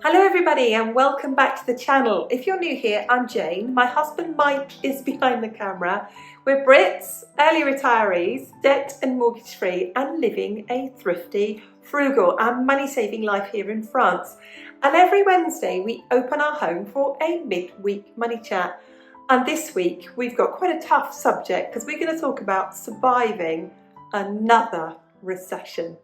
Hello everybody and welcome back to the channel. If you're new here, I'm Jane. My husband Mike is behind the camera. We're Brits, early retirees, debt and mortgage free and living a thrifty, frugal and money saving life here in France. And every Wednesday we open our home for a mid-week money chat. And this week we've got quite a tough subject because we're going to talk about surviving another recession.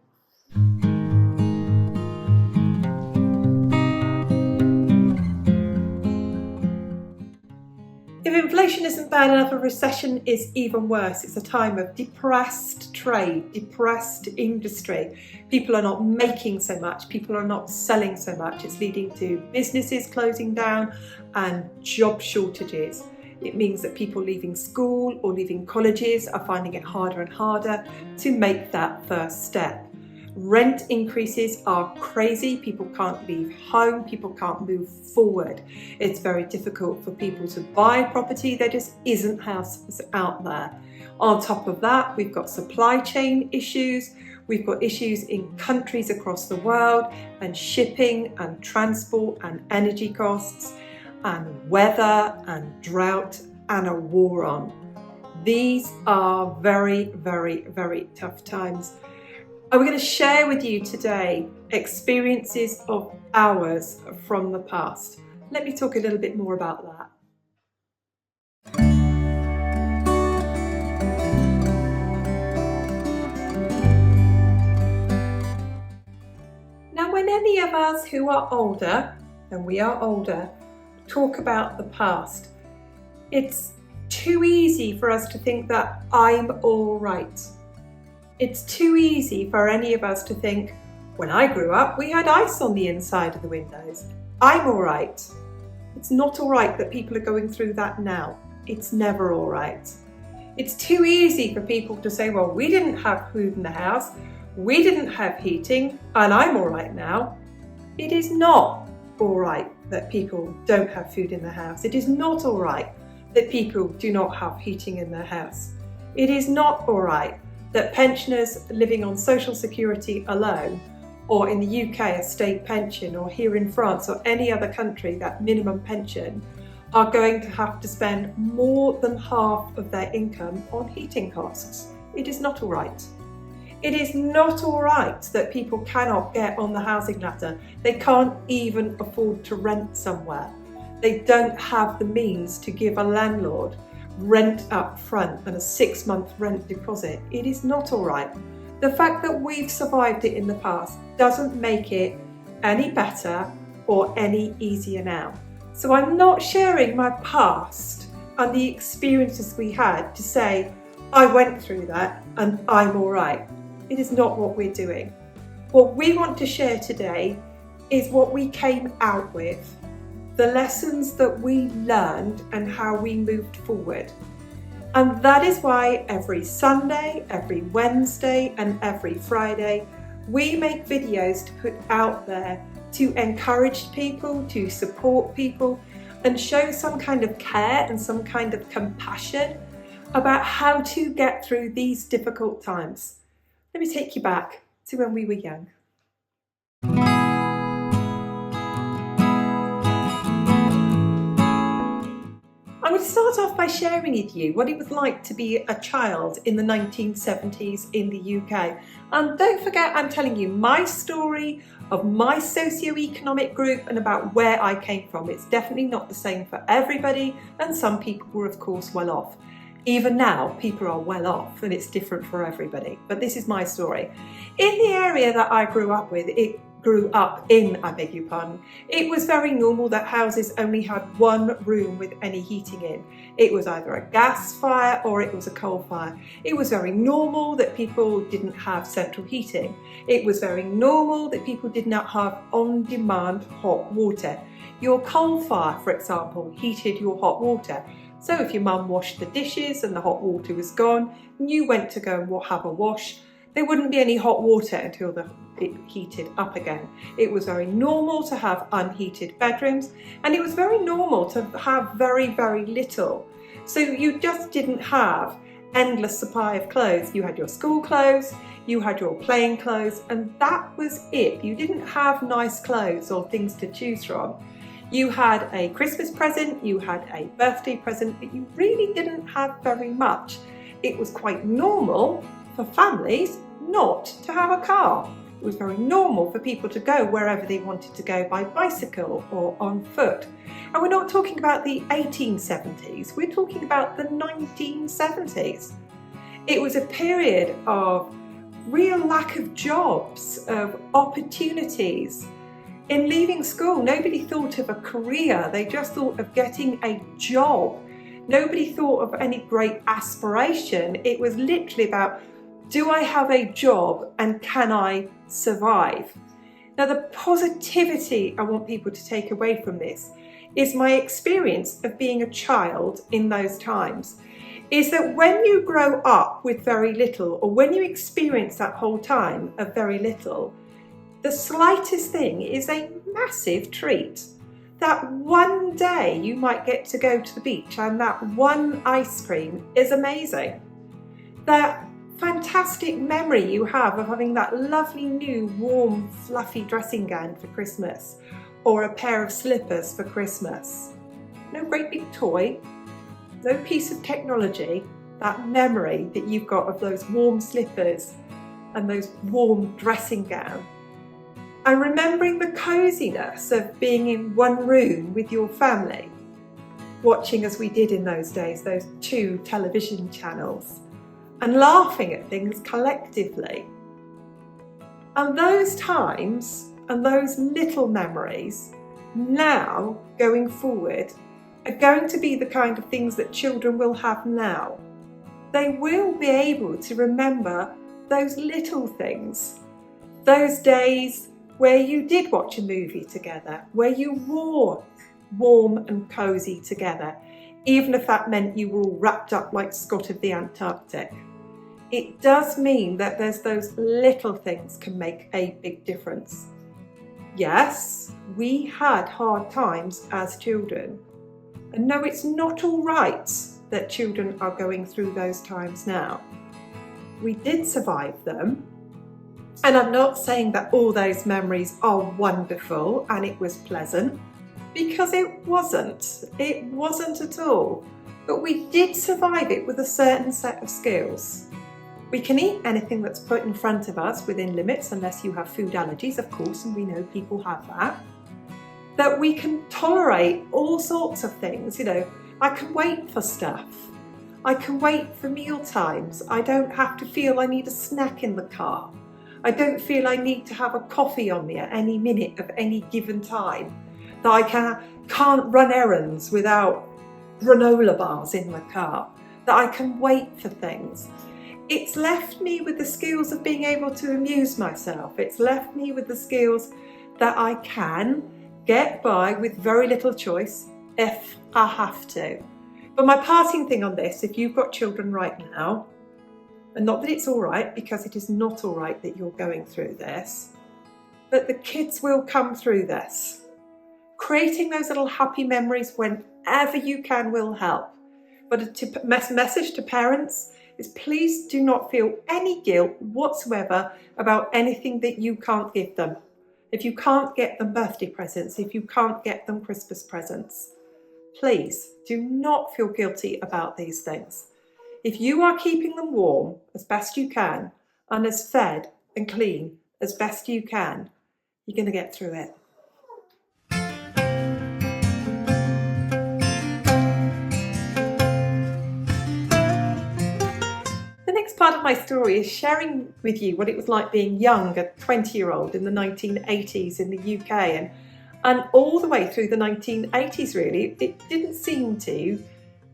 If inflation isn't bad enough, a recession is even worse. It's a time of depressed trade, depressed industry. People are not making so much, people are not selling so much. It's leading to businesses closing down and job shortages. It means that people leaving school or leaving colleges are finding it harder and harder to make that first step. Rent increases are crazy. People can't leave home, people can't move forward. It's very difficult for people to buy property. There just isn't houses out there. On top of that, we've got supply chain issues. We've got issues in countries across the world and shipping and transport and energy costs and weather and drought and a war on. These are very, very, very tough times. And we're going to share with you today experiences of ours from the past. Let me talk a little bit more about that. Now, when any of us who are older, and we are older, talk about the past, it's too easy for us to think that I'm all right. It's too easy for any of us to think, when I grew up, we had ice on the inside of the windows. I'm all right. It's not all right that people are going through that now. It's never all right. It's too easy for people to say, well, we didn't have food in the house, we didn't have heating, and I'm all right now. It is not all right that people don't have food in their house. It is not all right that people do not have heating in their house. It is not all right that pensioners living on social security alone, or in the UK a state pension, or here in France or any other country that minimum pension, are going to have to spend more than half of their income on heating costs. It is not all right. It is not all right that people cannot get on the housing ladder. They can't even afford to rent somewhere. They don't have the means to give a landlord rent up front and a 6-month rent deposit. It is not all right. The fact that we've survived it in the past doesn't make it any better or any easier now. So I'm not sharing my past and the experiences we had to say, I went through that and I'm all right. It is not what we're doing. What we want to share today is what we came out with, the lessons that we learned and how we moved forward. And that is why every Sunday, every Wednesday and every Friday, we make videos to put out there to encourage people, to support people and show some kind of care and some kind of compassion about how to get through these difficult times. Let me take you back to when we were young. I'm going to start off by sharing with you what it was like to be a child in the 1970s in the UK. And don't forget, I'm telling you my story of my socio-economic group and about where I came from. It's definitely not the same for everybody, and some people were of course well off. Even now, people are well off and it's different for everybody. But this is my story. In the area that I grew up in, it was very normal that houses only had one room with any heating in. It was either a gas fire or it was a coal fire. It was very normal that people didn't have central heating. It was very normal that people did not have on-demand hot water. Your coal fire, for example, heated your hot water. So if your mum washed the dishes and the hot water was gone and you went to go and have a wash, there wouldn't be any hot water until it heated up again. It was very normal to have unheated bedrooms, and it was very normal to have very, very little. So you just didn't have endless supply of clothes. You had your school clothes, you had your plain clothes, and that was it. You didn't have nice clothes or things to choose from. You had a Christmas present, you had a birthday present, but you really didn't have very much. It was quite normal for families not to have a car. It was very normal for people to go wherever they wanted to go by bicycle or on foot. And we're not talking about the 1870s, we're talking about the 1970s. It was a period of real lack of jobs, of opportunities. In leaving school, nobody thought of a career, they just thought of getting a job. Nobody thought of any great aspiration. It was literally about, do I have a job and can I survive? Now, the positivity I want people to take away from this is my experience of being a child in those times, is that when you grow up with very little, or when you experience that whole time of very little, the slightest thing is a massive treat. That one day you might get to go to the beach and that one ice cream is amazing. That fantastic memory you have of having that lovely new warm fluffy dressing gown for Christmas, or a pair of slippers for Christmas. No great big toy, no piece of technology, that memory that you've got of those warm slippers and those warm dressing gown. And remembering the coziness of being in one room with your family, watching, as we did in those days, those 2 television channels, and laughing at things collectively. And those times and those little memories, now going forward, are going to be the kind of things that children will have now. They will be able to remember those little things, those days where you did watch a movie together, where you wore warm and cosy together, even if that meant you were all wrapped up like Scott of the Antarctic. It does mean that there's those little things can make a big difference. Yes, we had hard times as children. And no, it's not all right that children are going through those times now. We did survive them. And I'm not saying that all those memories are wonderful and it was pleasant, because it wasn't. It wasn't at all. But we did survive it with a certain set of skills. We can eat anything that's put in front of us within limits, unless you have food allergies, of course, and we know people have that. That we can tolerate all sorts of things. You know, I can wait for stuff. I can wait for meal times. I don't have to feel I need a snack in the car. I don't feel I need to have a coffee on me at any minute of any given time. That I can't run errands without granola bars in the car. That I can wait for things. It's left me with the skills of being able to amuse myself. It's left me with the skills that I can get by with very little choice if I have to. But my parting thing on this, if you've got children right now, and not that it's all right, because it is not all right that you're going through this, but the kids will come through this. Creating those little happy memories whenever you can will help. But a message to parents is, please do not feel any guilt whatsoever about anything that you can't give them. If you can't get them birthday presents, if you can't get them Christmas presents, please do not feel guilty about these things. If you are keeping them warm as best you can and as fed and clean as best you can, you're going to get through it. The next part of my story is sharing with you what it was like being young, a 20-year-old in the 1980s in the UK, and all the way through the 1980s really, it didn't seem to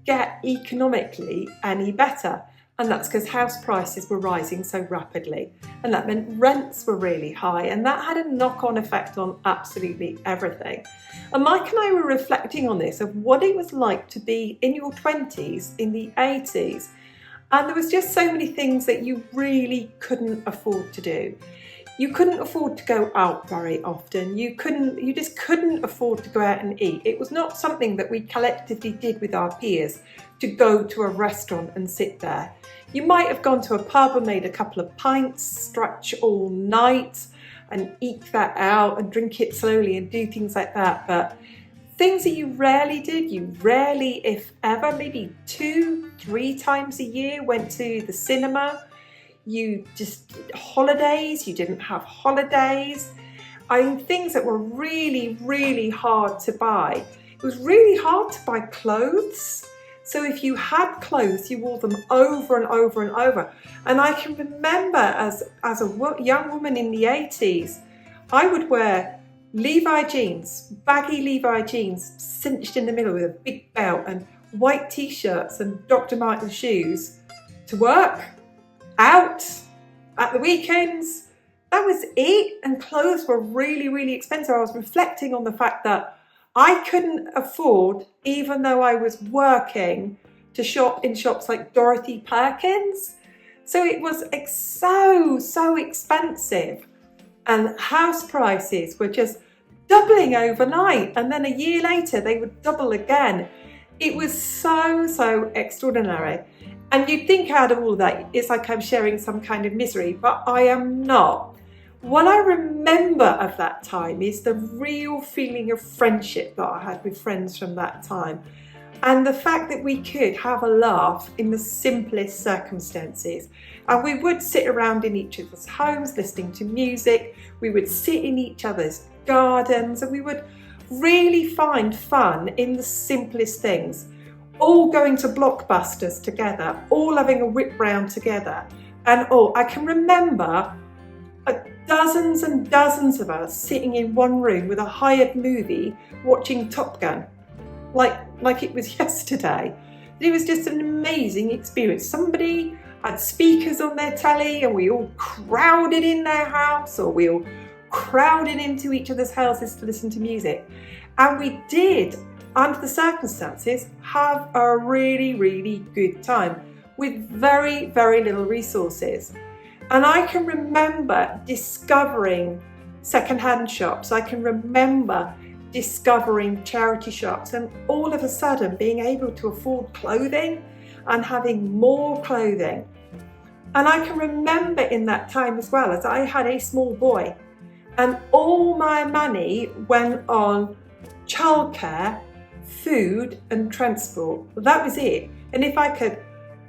get economically any better. And that's because house prices were rising so rapidly, and that meant rents were really high, and that had a knock-on effect on absolutely everything. And Mike and I were reflecting on this, of what it was like to be in your 20s in the 80s. And there was just so many things that you really couldn't afford to do. You couldn't afford to go out very often. You just couldn't afford to go out and eat. It was not something that we collectively did with our peers, to go to a restaurant and sit there. You might have gone to a pub and made a couple of pints, stretch all night and eke that out and drink it slowly and do things like that. But things that you rarely did, you rarely, if ever, maybe 2-3 times a year went to the cinema. You just, holidays, you didn't have holidays. I mean, things that were really, really hard to buy. It was really hard to buy clothes. So if you had clothes, you wore them over and over and over. And I can remember as a young woman in the 80s, I would wear Levi jeans, baggy Levi jeans, cinched in the middle with a big belt, and white t-shirts and Dr. Martens shoes to work, out, at the weekends. That was it. And clothes were really, really expensive. I was reflecting on the fact that I couldn't afford, even though I was working, to shop in shops like Dorothy Perkins. So it was so expensive. And house prices were just doubling overnight. And then a year later, they would double again. It was so extraordinary. And you'd think out of all that, it's like I'm sharing some kind of misery, but I am not. What I remember of that time is the real feeling of friendship that I had with friends from that time. And the fact that we could have a laugh in the simplest circumstances. And we would sit around in each other's homes listening to music. We would sit in each other's gardens, and we would really find fun in the simplest things. All going to Blockbusters together, all having a whip round together. And I can remember dozens and dozens of us sitting in one room with a hired movie watching Top Gun. Like it was yesterday. It was just an amazing experience. Somebody had speakers on their telly and we all crowded in their house, or we all crowded into each other's houses to listen to music. And we did, under the circumstances, have a really, really good time with very, very little resources. And I can remember discovering second-hand shops. I can remember discovering charity shops, and all of a sudden being able to afford clothing and having more clothing. And I can remember in that time as well, as I had a small boy, and all my money went on childcare, food and transport. That was it. And if I could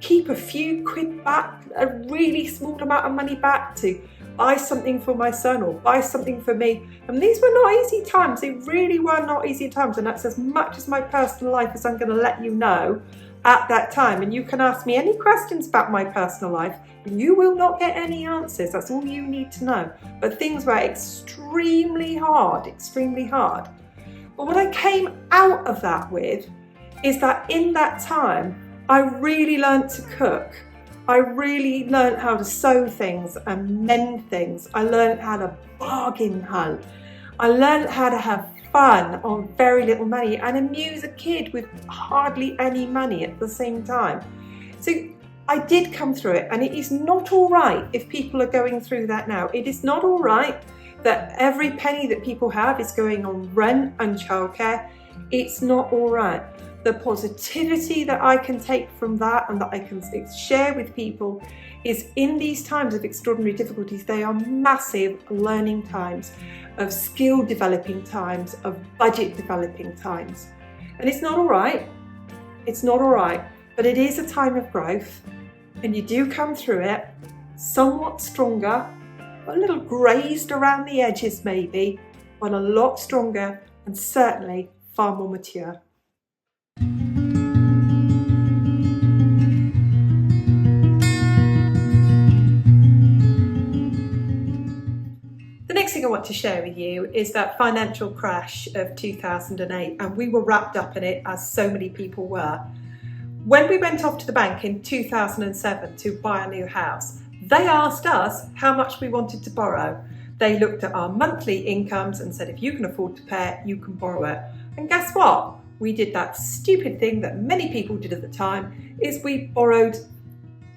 keep a few quid back, a really small amount of money back to buy something for my son or buy something for me. And these were not easy times. They really were not easy times. And that's as much as my personal life as I'm going to let you know at that time. And you can ask me any questions about my personal life and you will not get any answers. That's all you need to know. But things were extremely hard, extremely hard. But what I came out of that with is that in that time, I really learned to cook. I really learned how to sew things and mend things. I learned how to bargain hunt. I learned how to have fun on very little money and amuse a kid with hardly any money at the same time. So I did come through it, and it is not all right if people are going through that now. It is not all right that every penny that people have is going on rent and childcare. It's not all right. The positivity that I can take from that and that I can share with people is, in these times of extraordinary difficulties, they are massive learning times, of skill developing times, of budget developing times. And it's not all right. It's not all right, but it is a time of growth, and you do come through it somewhat stronger, a little grazed around the edges maybe, but a lot stronger and certainly far more mature. The next thing I want to share with you is that financial crash of 2008, and we were wrapped up in it, as so many people were. When we went off to the bank in 2007 to buy a new house, they asked us how much we wanted to borrow. They looked at our monthly incomes and said, if you can afford to pay it, you can borrow it. And guess what? We did that stupid thing that many people did at the time, is we borrowed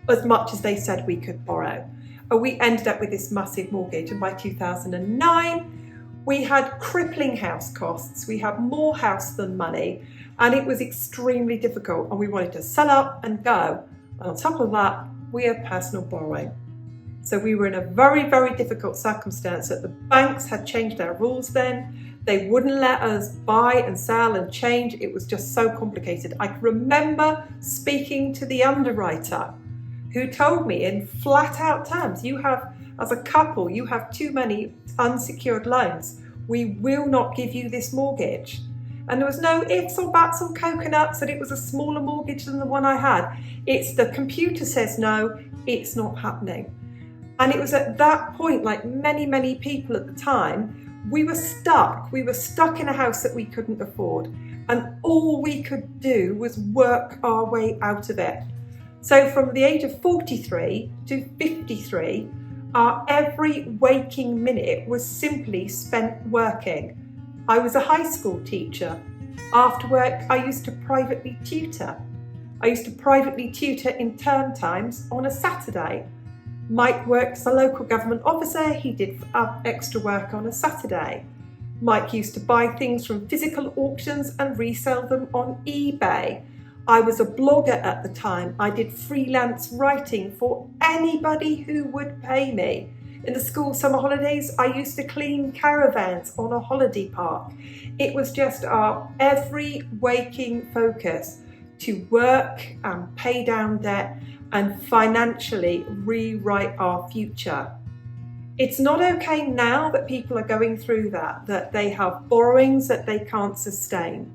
as much as they said we could borrow. And we ended up with this massive mortgage. And by 2009, we had crippling house costs. We had more house than money. And it was extremely difficult. And we wanted to sell up and go. And on top of that, we had personal borrowing. So we were in a very, very difficult circumstance that the banks had changed their rules then. They wouldn't let us buy and sell and change. It was just so complicated. I can remember speaking to the underwriter who told me in flat out terms, you have, as a couple, you have too many unsecured loans. We will not give you this mortgage. And there was no ifs or buts or coconuts that it was a smaller mortgage than the one I had. It's the computer says no, it's not happening. And it was at that point, like many, many people at the time, we were stuck. We were stuck in a house that we couldn't afford. And all we could do was work our way out of it. So from the age of 43 to 53, our every waking minute was simply spent working. I was a high school teacher. After work, I used to privately tutor. I used to privately tutor in term times on a Saturday. Mike worked as a local government officer. He did extra work on a Saturday. Mike used to buy things from physical auctions and resell them on eBay. I was a blogger at the time. I did freelance writing for anybody who would pay me. In the school summer holidays, I used to clean caravans on a holiday park. It was just our every waking focus to work and pay down debt and financially rewrite our future. It's not okay now that people are going through that they have borrowings that they can't sustain.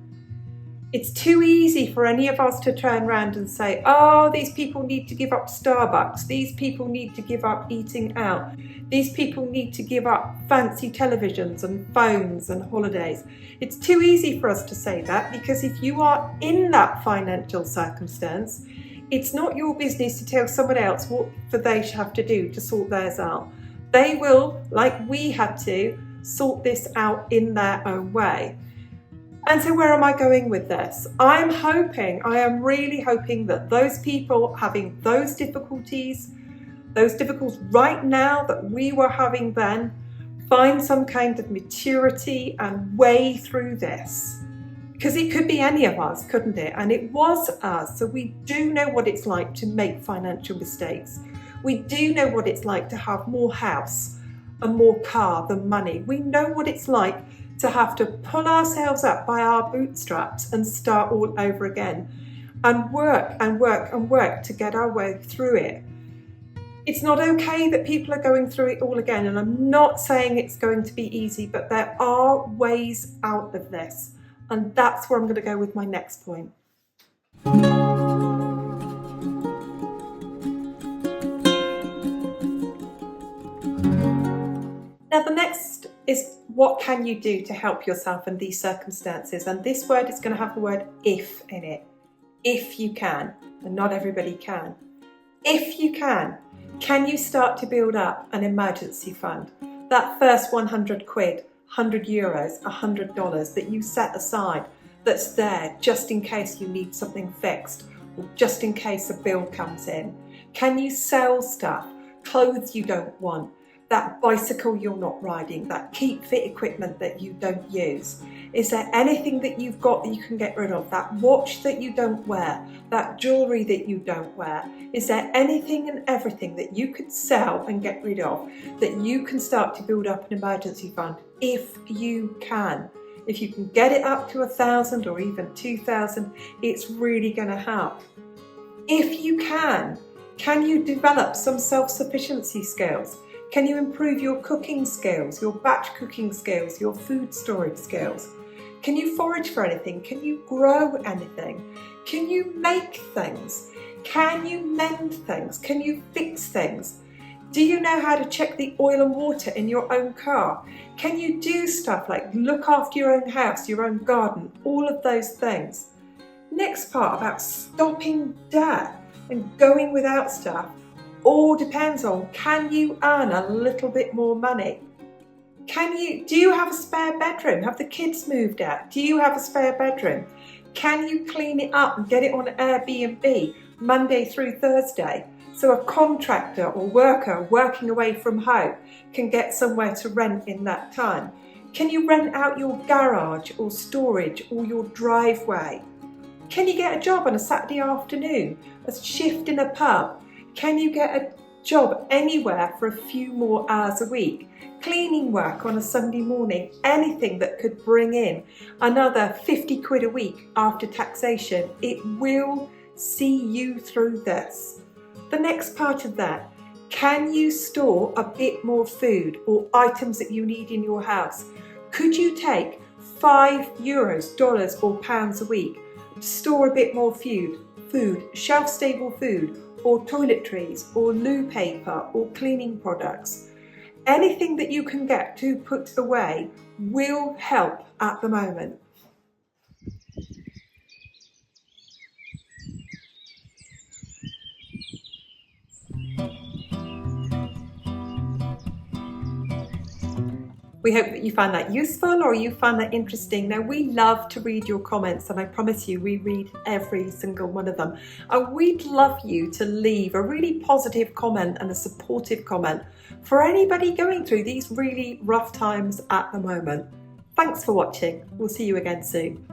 It's too easy for any of us to turn around and say, oh, these people need to give up Starbucks. These people need to give up eating out. These people need to give up fancy televisions and phones and holidays. It's too easy for us to say that, because if you are in that financial circumstance, it's not your business to tell someone else what they have to do to sort theirs out. They will, like we had to, sort this out in their own way. And so where am I going with this? I am really hoping that those people having those difficulties right now that we were having then, find some kind of maturity and way through this. Because it could be any of us, couldn't it? And it was us. So we do know what it's like to make financial mistakes. We do know what it's like to have more house and more car than money. We know what it's like to have to pull ourselves up by our bootstraps and start all over again and work and work and work to get our way through it. It's not okay that people are going through it all again. And I'm not saying it's going to be easy, but there are ways out of this. And that's where I'm going to go with my next point. Now, the next is, what can you do to help yourself in these circumstances? And this word is going to have the word if in it. If you can, and not everybody can. If you can you start to build up an emergency fund? That first 100 quid, 100 euros, $100 that you set aside, that's there just in case you need something fixed, or just in case a bill comes in. Can you sell stuff, clothes you don't want, that bicycle you're not riding, that keep fit equipment that you don't use? Is there anything that you've got that you can get rid of? That watch that you don't wear, that jewellery that you don't wear? Is there anything and everything that you could sell and get rid of that you can start to build up an emergency fund? If you can. If you can get it up to 1,000 or even 2,000, it's really going to help. If you can you develop some self-sufficiency skills? Can you improve your cooking skills, your batch cooking skills, your food storage skills? Can you forage for anything? Can you grow anything? Can you make things? Can you mend things? Can you fix things? Do you know how to check the oil and water in your own car? Can you do stuff like look after your own house, your own garden, all of those things? Next part about stopping debt and going without stuff all depends on, can you earn a little bit more money? Do you have a spare bedroom? Have the kids moved out? Do you have a spare bedroom? Can you clean it up and get it on Airbnb Monday through Thursday? So a contractor or worker working away from home can get somewhere to rent in that time. Can you rent out your garage or storage or your driveway? Can you get a job on a Saturday afternoon, a shift in a pub? Can you get a job anywhere for a few more hours a week? Cleaning work on a Sunday morning, anything that could bring in another 50 quid a week after taxation. It will see you through this. The next part of that, can you store a bit more food or items that you need in your house? Could you take €5, dollars or pounds a week to store a bit more food, shelf-stable food, or toiletries, or loo paper, or cleaning products? Anything that you can get to put away will help at the moment. We hope that you found that useful or you found that interesting. Now, we love to read your comments, and I promise you we read every single one of them. And we'd love you to leave a really positive comment and a supportive comment for anybody going through these really rough times at the moment. Thanks for watching. We'll see you again soon.